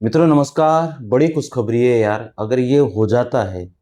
मित्रों नमस्कार। बड़ी खुशखबरी है यार, अगर ये हो जाता है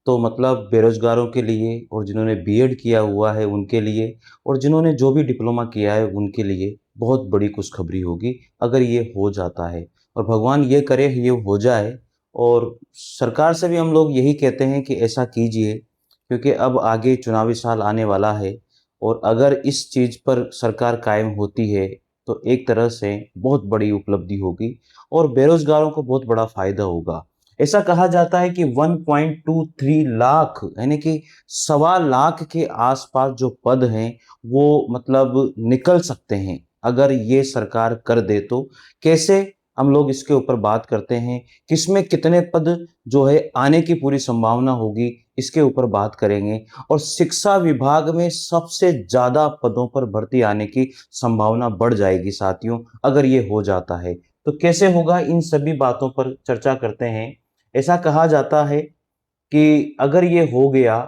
तो मतलब बेरोजगारों के लिए और जिन्होंने बीएड किया हुआ है उनके लिए और जिन्होंने जो भी डिप्लोमा किया है उनके लिए बहुत बड़ी खुशखबरी होगी अगर ये हो जाता है। और भगवान ये करे ये हो जाए। और सरकार से भी हम लोग यही कहते हैं कि ऐसा कीजिए, क्योंकि अब आगे चुनावी साल आने वाला है। और अगर इस चीज़ पर सरकार कायम होती है तो एक तरह से बहुत बड़ी उपलब्धि होगी और बेरोजगारों को बहुत बड़ा फायदा होगा। ऐसा कहा जाता है कि 1.23 लाख यानी कि सवा लाख के आसपास जो पद हैं वो मतलब निकल सकते हैं अगर ये सरकार कर दे तो। कैसे, हम लोग इसके ऊपर बात करते हैं। किसमें कितने पद जो है आने की पूरी संभावना होगी, इसके ऊपर बात करेंगे। और शिक्षा विभाग में सबसे ज्यादा पदों पर भर्ती आने की संभावना बढ़ जाएगी साथियों अगर ये हो जाता है। तो कैसे होगा, इन सभी बातों पर चर्चा करते हैं। ऐसा कहा जाता है कि अगर ये हो गया,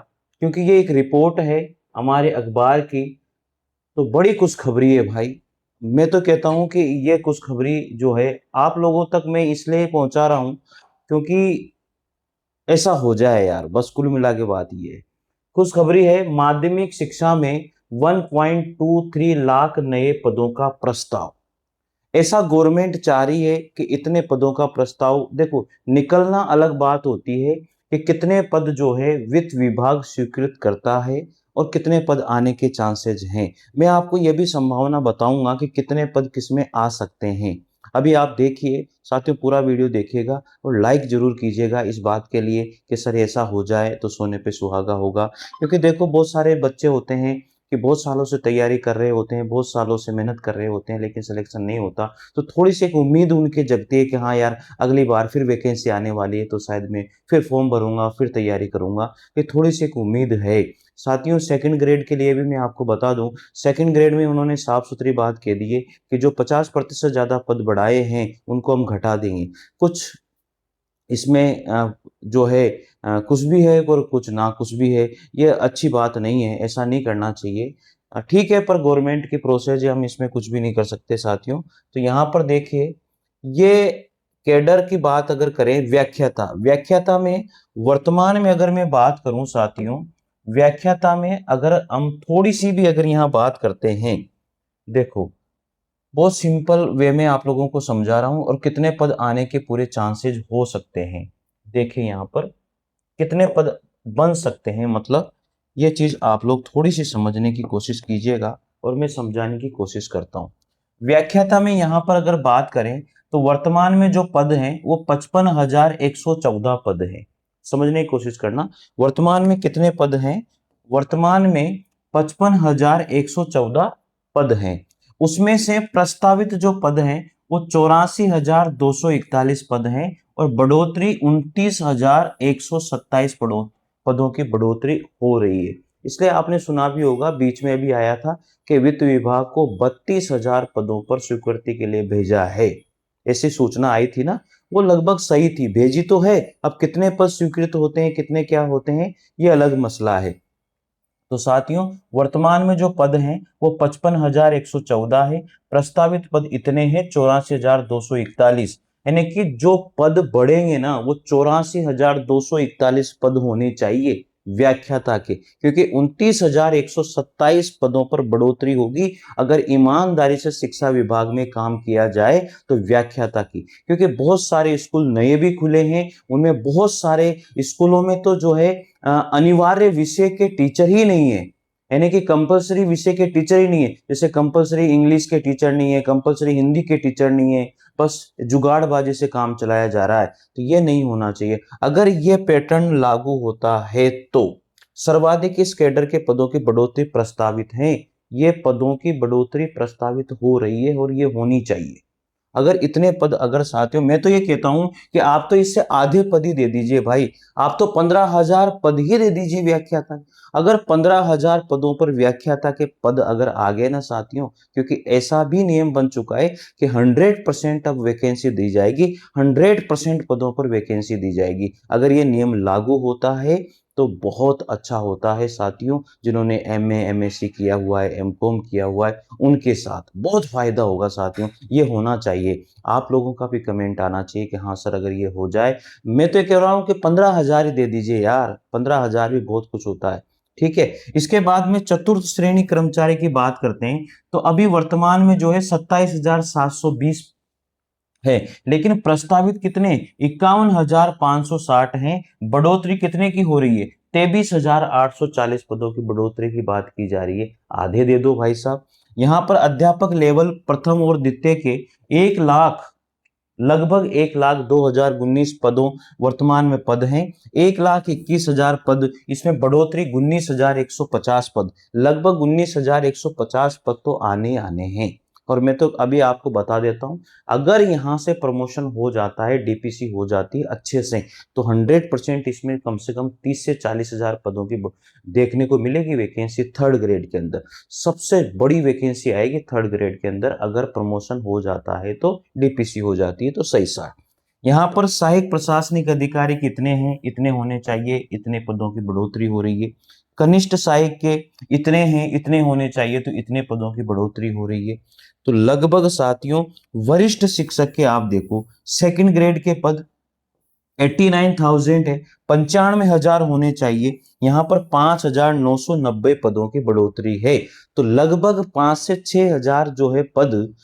क्योंकि ये एक रिपोर्ट है हमारे अखबार की, तो बड़ी खुशखबरी है भाई। मैं तो कहता हूं कि ये खुशखबरी जो है आप लोगों तक मैं इसलिए पहुंचा रहा हूं क्योंकि ऐसा हो जाए यार, बस कुल मिला के बात ये है। खुशखबरी है, माध्यमिक शिक्षा में 1.23 लाख नए पदों का प्रस्ताव। ऐसा गवर्नमेंट चाह रही है कि इतने पदों का प्रस्ताव, देखो निकलना अलग बात होती है कि कितने पद जो है वित्त विभाग स्वीकृत करता है और कितने पद आने के चांसेज हैं। मैं आपको यह भी संभावना बताऊंगा कि कितने पद किसमें आ सकते हैं। अभी आप देखिए साथियों, पूरा वीडियो देखिएगा और लाइक जरूर कीजिएगा इस बात के लिए कि सर ऐसा हो जाए तो सोने पे सुहागा होगा। क्योंकि देखो बहुत सारे बच्चे होते हैं कि बहुत सालों से तैयारी कर रहे होते हैं, बहुत सालों से मेहनत कर रहे होते हैं, लेकिन सिलेक्शन नहीं होता। तो थोड़ी सी एक उम्मीद उनके जगती है कि हाँ यार, अगली बार फिर वैकेंसी आने वाली है तो शायद मैं फिर फॉर्म भरूंगा, फिर तैयारी करूंगा। ये थोड़ी सी एक उम्मीद है साथियों। सेकंड ग्रेड के लिए भी मैं आपको बता दूं, सेकंड ग्रेड में उन्होंने साफ सुथरी बात कह दी है कि जो 50% ज्यादा पद बढ़ाए हैं उनको हम घटा देंगे। कुछ इसमें जो है कुछ भी है और कुछ ना कुछ भी है। ये अच्छी बात नहीं है, ऐसा नहीं करना चाहिए। ठीक है, पर गवर्नमेंट की प्रोसेस है, हम इसमें कुछ भी नहीं कर सकते साथियों। तो यहाँ पर देखिए, ये कैडर की बात अगर करें, व्याख्याता व्याख्याता में वर्तमान में अगर मैं बात करूं साथियों, व्याख्याता में अगर हम थोड़ी सी भी अगर यहाँ बात करते हैं, देखो बहुत सिंपल वे में आप लोगों को समझा रहा हूं और कितने पद आने के पूरे चांसेस हो सकते हैं। देखिए यहाँ पर कितने पद बन सकते हैं, मतलब ये चीज आप लोग थोड़ी सी समझने की कोशिश कीजिएगा और मैं समझाने की कोशिश करता हूं। व्याख्याता में यहाँ पर अगर बात करें तो वर्तमान में जो पद हैं वो 55,114 पद हैं। समझने की कोशिश करना, वर्तमान में कितने पद हैं। वर्तमान में 55,114 पद हैं। उसमें से प्रस्तावित जो पद हैं वो 84,241 पद हैं और बढ़ोतरी 29,127 पदों की बढ़ोतरी हो रही है। इसलिए आपने सुना भी होगा, बीच में भी आया था कि वित्त विभाग को 32,000 पदों पर स्वीकृति के लिए भेजा है। ऐसी सूचना आई थी ना, वो लगभग सही थी, भेजी तो है। अब कितने पद स्वीकृत होते हैं, कितने क्या होते हैं, ये अलग मसला है। तो साथियों, वर्तमान में जो पद हैं वो 55,114 है। प्रस्तावित पद इतने हैं 84,241, यानी कि जो पद बढ़ेंगे ना वो 84,241 पद होने चाहिए व्याख्याता के, क्योंकि 29,127 पदों पर बढ़ोतरी होगी अगर ईमानदारी से शिक्षा विभाग में काम किया जाए तो व्याख्याता की। क्योंकि बहुत सारे स्कूल नए भी खुले हैं, उनमें बहुत सारे स्कूलों में तो जो है अनिवार्य विषय के टीचर ही नहीं है, यानी कि कंपलसरी विषय के टीचर ही नहीं है। जैसे कंपलसरी इंग्लिश के टीचर नहीं है, कंपलसरी हिंदी के टीचर नहीं है, बस जुगाड़बाजी से काम चलाया जा रहा है। तो ये नहीं होना चाहिए। अगर ये पैटर्न लागू होता है तो सर्वाधिक इस कैडर के पदों की बढ़ोतरी प्रस्तावित है। ये पदों की बढ़ोतरी प्रस्तावित हो रही है और ये होनी चाहिए। अगर इतने पद, अगर साथियों मैं तो ये कहता हूं कि आप तो इससे आधे पद ही दे दीजिए भाई। आप तो 15,000 पद ही दे दीजिए व्याख्याता। अगर 15,000 पदों पर व्याख्याता के पद अगर आ गए ना साथियों, क्योंकि ऐसा भी नियम बन चुका है कि 100% अब वैकेंसी दी जाएगी, 100% पदों पर वैकेंसी दी जाएगी। अगर ये नियम लागू होता है तो बहुत अच्छा होता है साथियों। जिन्होंने एमए एमएससी किया हुआ है, एमकॉम किया हुआ है, उनके साथ बहुत फायदा होगा साथियों। ये होना चाहिए। आप लोगों का भी कमेंट आना चाहिए कि हाँ सर अगर ये हो जाए। मैं तो ये कह रहा हूँ कि 15,000 ही दे दीजिए यार, 15,000 भी बहुत कुछ होता है। ठीक है, इसके बाद में चतुर्थ श्रेणी कर्मचारी की बात करते हैं। तो अभी वर्तमान में जो है 27,720 है, लेकिन प्रस्तावित कितने 51,560 हैं। बढ़ोतरी कितने की हो रही है? 23,840 पदों की बढ़ोतरी की बात की जा रही है। आधे दे दो भाई साहब। यहां पर अध्यापक लेवल प्रथम और द्वितीय के 1 लाख, लगभग 1,02,019 पदों वर्तमान में पद हैं। 1,21,000 पद, इसमें बढ़ोतरी 19,150 पद, लगभग 19,150 पद तो आने आने हैं। और मैं तो अभी आपको बता देता हूं, अगर यहां से प्रमोशन हो जाता है, डीपीसी हो जाती है अच्छे से, तो 100% इसमें कम से कम 30 से 40,000 पदों की देखने को मिलेगी वैकेंसी थर्ड ग्रेड के अंदर। सबसे बड़ी वैकेंसी आएगी थर्ड ग्रेड के अंदर, अगर प्रमोशन हो जाता है तो, डीपीसी हो जाती है तो सही सा। यहाँ पर सहायक प्रशासनिक अधिकारी कितने हैं? इतने होने चाहिए, इतने पदों की बढ़ोतरी हो रही है। कनिष्ठ सहायक के इतने हैं, इतने होने चाहिए, तो इतने पदों की बढ़ोतरी हो रही है। तो लगभग साथियों वरिष्ठ शिक्षक के आप देखो सेकंड ग्रेड के पद 89,000 है, 95,000 होने चाहिए। यहां पर 5,990 पदों की बढ़ोतरी है। तो लगभग 5 से 6,000 जो है पद।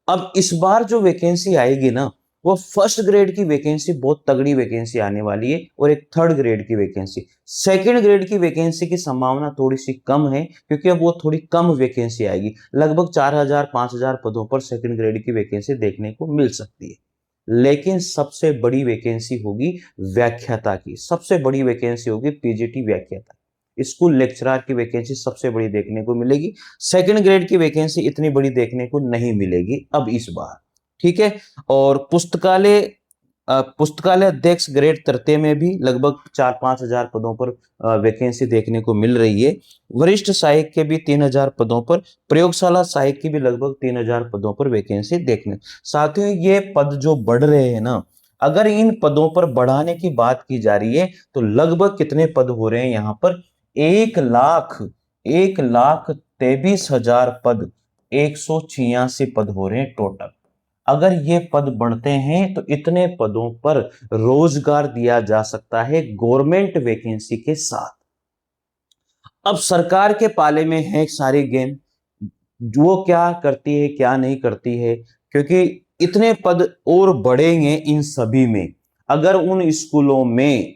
अब इस बार जो वैकेंसी आएगी ना, वो फर्स्ट ग्रेड की वैकेंसी, बहुत तगड़ी वैकेंसी आने वाली है, और एक थर्ड ग्रेड की वैकेंसी। सेकंड ग्रेड की वैकेंसी की संभावना थोड़ी सी कम है, क्योंकि अब वो थोड़ी कम वैकेंसी आएगी। लगभग 4,000 5,000 पदों पर सेकंड ग्रेड की वैकेंसी देखने को मिल सकती है। लेकिन सबसे बड़ी वैकेंसी होगी व्याख्याता की, सबसे बड़ी वैकेंसी होगी पीजीटी व्याख्याता, स्कूल लेक्चरर की वैकेंसी सबसे बड़ी देखने को मिलेगी। सेकंड ग्रेड की वैकेंसी इतनी बड़ी देखने को नहीं मिलेगी अब इस बार। ठीक है। और पुस्तकालय अध्यक्ष ग्रेड तृतीय में भी लगभग 4-5 हजार पदों पर वैकेंसी देखने को मिल रही है। वरिष्ठ सहायक के भी 3,000 पदों पर, प्रयोगशाला सहायक की भी लगभग 3,000 पदों पर वैकेंसी देखने। साथियों ये पद जो बढ़ रहे हैं ना, अगर इन पदों पर बढ़ाने की बात की जा रही है, तो लगभग कितने पद हो रहे हैं यहां पर? 1,23,000 पद, 186 पद हो रहे हैं टोटल। अगर ये पद बढ़ते हैं तो इतने पदों पर रोजगार दिया जा सकता है गवर्नमेंट वैकेंसी के साथ। अब सरकार के पाले में है सारी गेम, वो क्या करती है क्या नहीं करती है, क्योंकि इतने पद और बढ़ेंगे इन सभी में। अगर उन स्कूलों में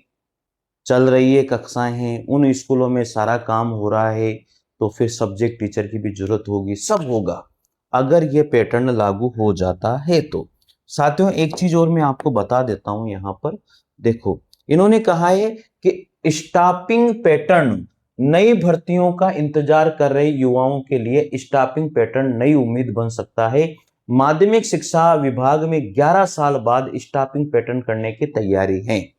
चल रही है कक्षाएं हैं, उन स्कूलों में सारा काम हो रहा है, तो फिर सब्जेक्ट टीचर की भी जरूरत होगी, सब होगा अगर ये पैटर्न लागू हो जाता है तो। साथियों एक चीज और मैं आपको बता देता हूं यहां पर, देखो इन्होंने कहा है कि स्टाफिंग पैटर्न, नई भर्तियों का इंतजार कर रहे युवाओं के लिए स्टाफिंग पैटर्न नई उम्मीद बन सकता है। माध्यमिक शिक्षा विभाग में 11 साल बाद स्टाफिंग पैटर्न करने की तैयारी है,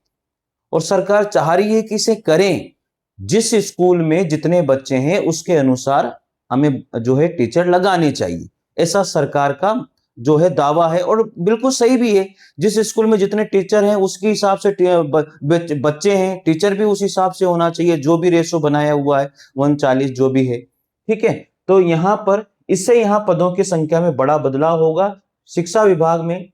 और सरकार चाह रही है कि इसे करें। जिस स्कूल में जितने बच्चे हैं उसके अनुसार हमें जो है टीचर लगाने चाहिए, ऐसा सरकार का जो है दावा है, और बिल्कुल सही भी है। जिस स्कूल में जितने टीचर हैं उसके हिसाब से बच्चे हैं, टीचर भी उस हिसाब से होना चाहिए, जो भी रेशो बनाया हुआ है 1:40 जो भी है। ठीक है। तो यहां पर इससे यहां पदों की संख्या में बड़ा बदलाव होगा। शिक्षा विभाग में,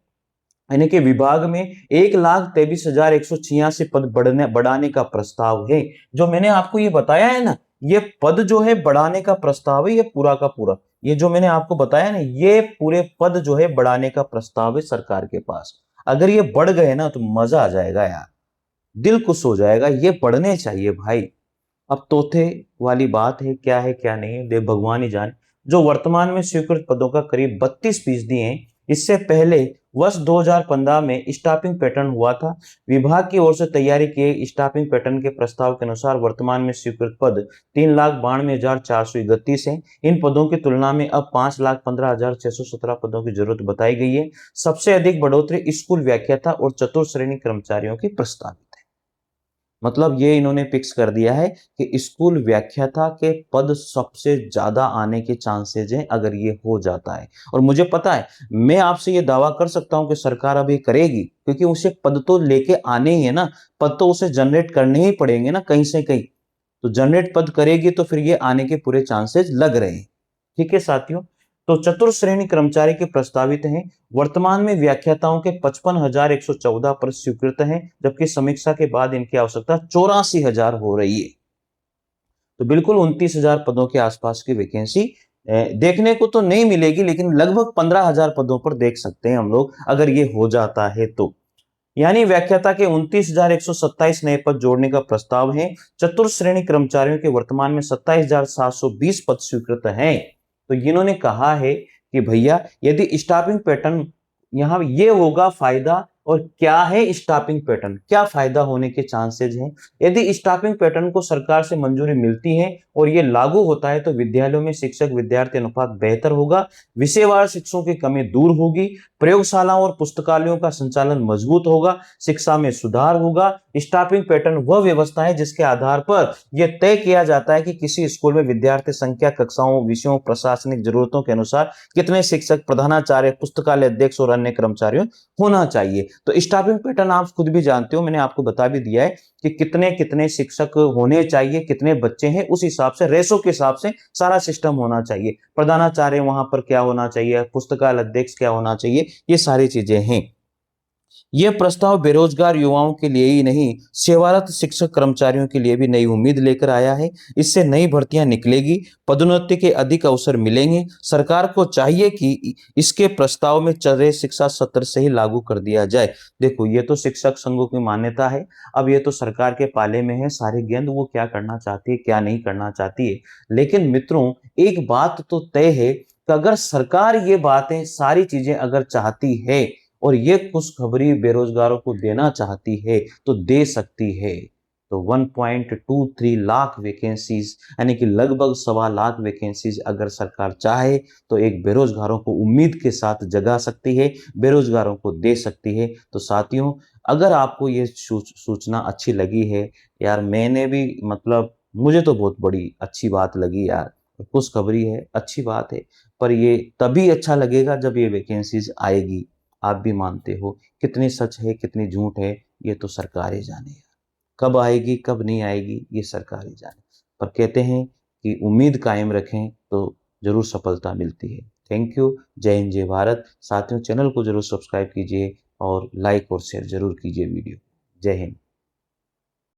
यानी कि विभाग में 1,23,186 पद बढ़ाने का प्रस्ताव है। जो मैंने आपको ये बताया है ना, ये पद जो है बढ़ाने का प्रस्ताव है, ये पूरा का पूरा, ये जो मैंने आपको बताया ना, ये पूरे पद जो है बढ़ाने का प्रस्ताव है सरकार के पास। अगर ये बढ़ गए ना तो मजा आ जाएगा यार, दिल खुश हो जाएगा, ये बढ़ने चाहिए भाई। अब तोते वाली बात है क्या नहीं है, देव भगवान ही जाने। जो वर्तमान में स्वीकृत पदों का करीब 32% है। इससे पहले वर्ष 2015 में स्टाफिंग पैटर्न हुआ था। विभाग की ओर से तैयारी किए स्टाफिंग पैटर्न के प्रस्ताव के अनुसार वर्तमान में स्वीकृत पद 3,92,431 है। इन पदों की तुलना में अब 5,15,617 पदों की जरूरत बताई गई है। सबसे अधिक बढ़ोतरी स्कूल व्याख्याता और चतुर्थ श्रेणी कर्मचारियों की प्रस्तावित है। मतलब ये इन्होंने फिक्स कर दिया है कि स्कूल व्याख्याता के पद सबसे ज़्यादा आने के चांसेज़ हैं अगर ये हो जाता है। और मुझे पता है, मैं आपसे ये दावा कर सकता हूँ कि सरकार अब ये करेगी, क्योंकि उसे पद तो लेके आने ही है ना, पद तो उसे जनरेट करने ही पड़ेंगे ना कहीं से कहीं। तो जनरेट पद करेगी तो फिर ये आने के पूरे चांसेस लग रहे हैं। ठीक है साथियों, तो चतुर्थ श्रेणी कर्मचारी के प्रस्तावित हैं। वर्तमान में व्याख्याताओं के 55,114 पद स्वीकृत हैं, जबकि समीक्षा के बाद इनकी आवश्यकता 84,000 हो रही है। तो बिल्कुल 29,000 पदों के आसपास की वैकेंसी देखने को तो नहीं मिलेगी, लेकिन लगभग 15,000 पदों पर देख सकते हैं हम लोग अगर ये हो जाता है तो। यानी व्याख्याता के 29,127 नए पद जोड़ने का प्रस्ताव है। चतुर्थ श्रेणी कर्मचारियों के वर्तमान में 27,720 पद स्वीकृत हैं। तो इन्होंने कहा है कि भैया यदि स्टाफिंग पैटर्न, यहां ये होगा फायदा। और क्या है स्टाफिंग पैटर्न, क्या फायदा होने के चांसेस हैं? यदि स्टाफिंग पैटर्न को सरकार से मंजूरी मिलती है और ये लागू होता है तो विद्यालयों में शिक्षक विद्यार्थी अनुपात बेहतर होगा, विषयवार शिक्षकों की कमी दूर होगी, प्रयोगशालाओं और पुस्तकालयों का संचालन मजबूत होगा, शिक्षा में सुधार होगा। स्टाफिंग पैटर्न वह व्यवस्था है जिसके आधार पर यह तय किया जाता है कि किसी स्कूल में विद्यार्थी संख्या, कक्षाओं, विषयों, प्रशासनिक जरूरतों के अनुसार कितने शिक्षक, प्रधानाचार्य, पुस्तकालय अध्यक्ष और अन्य कर्मचारियों होना चाहिए। तो स्टाफिंग पैटर्न आप खुद भी जानते हो, मैंने आपको बता भी दिया है कि कितने कितने शिक्षक होने चाहिए, कितने बच्चे हैं, उस हिसाब से रेशो के हिसाब से सारा सिस्टम होना चाहिए। प्रधानाचार्य वहां पर क्या होना चाहिए, पुस्तकालय अध्यक्ष क्या होना चाहिए, ये सारी चीजें हैं। यह प्रस्ताव बेरोजगार युवाओं के लिए ही नहीं, सेवारत शिक्षक कर्मचारियों के लिए भी नई उम्मीद लेकर आया है। इससे नई भर्तियां निकलेगी, पदोन्नति के अधिक अवसर मिलेंगे। सरकार को चाहिए कि इसके प्रस्ताव में चल रहे शिक्षा सत्र से ही लागू कर दिया जाए। देखो, ये तो शिक्षक संघों की मान्यता है, अब ये तो सरकार के पाले में है सारी गेंद, वो क्या करना चाहती है क्या नहीं करना चाहती है। लेकिन मित्रों, एक बात तो तय है कि अगर सरकार ये बातें सारी चीजें अगर चाहती है और ये खुशखबरी बेरोजगारों को देना चाहती है तो दे सकती है। तो 1.23 लाख वैकेंसीज, यानी कि लगभग 1.25 लाख वैकेंसीज अगर सरकार चाहे तो एक बेरोजगारों को उम्मीद के साथ जगा सकती है, बेरोजगारों को दे सकती है। तो साथियों, अगर आपको ये सूचना अच्छी लगी है यार, मैंने भी मतलब मुझे तो बहुत बड़ी अच्छी बात लगी यार, खुशखबरी है, अच्छी बात है। पर ये तभी अच्छा लगेगा जब ये वैकेंसीज आएगी। आप भी मानते हो, कितनी सच है कितनी झूठ है ये तो सरकार ही जाने यार। कब आएगी कब नहीं आएगी ये सरकार ही जाने। पर कहते हैं कि उम्मीद कायम रखें तो जरूर सफलता मिलती है। Thank you. जय हिंद जय भारत। साथियों, चैनल को जरूर सब्सक्राइब कीजिए और लाइक और शेयर जरूर कीजिए वीडियो। जय हिंद।